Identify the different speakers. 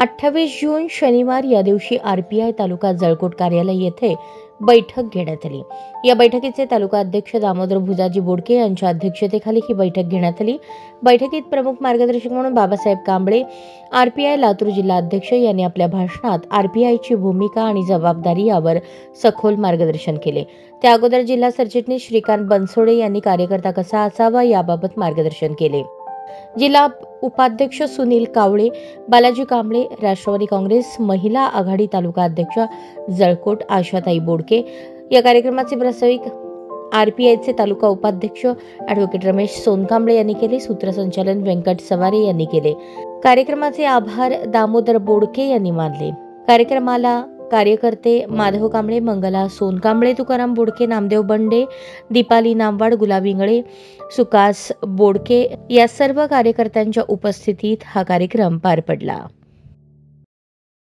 Speaker 1: 28 जून शनिवार या दिवशी आरपीआय तालुका जळकोट कार्यालय येथे बैठक घेण्यात आली। या बैठकीचे तालुका अध्यक्ष दामोदर भुजाजी बोडके यांच्या अध्यक्षतेखाली ही बैठक घेण्यात आली। बैठकीत प्रमुख मार्गदर्शक म्हणून बाबासाहेब कांबळे, आरपीआय लातूर जिल्हा अध्यक्ष यांनी आपल्या भाषणात आरपीआयची भूमिका आणि जबाबदारी यावर सखोल मार्गदर्शन केले। त्या अगोदर जिल्हा सरचिटणीस श्रीकांत बनसोडे यांनी कार्यकर्ता कसा असावा याबाबत मार्गदर्शन केले। जिल्हा उपाध्यक्ष सुनील कावळे, बालाजी कांबळे, राष्ट्रवादी काँग्रेस महिला आघाडी तालुका अध्यक्ष जळकोट आशाताई बोडके, या कार्यक्रमाचे प्रास्ताविक आरपीआयचे तालुका उपाध्यक्ष ॲडव्होकेट रमेश सोनकांबळे यांनी केले। सूत्रसंचालन व्यंकट सवारे यांनी केले। कार्यक्रमाचे आभार दामोदर बोडके यांनी मानले। कार्यक्रमाला कार्यकर्ते माधव कांबळे, मंगला सोनकांबळे, तुकाराम बोडके, नामदेव बंडे, दीपाली नामवाड, गुलाब इंगळे, सुकास बोडके या सर्व कार्यकर्त्यांच्या उपस्थितीत हा कार्यक्रम पार पडला।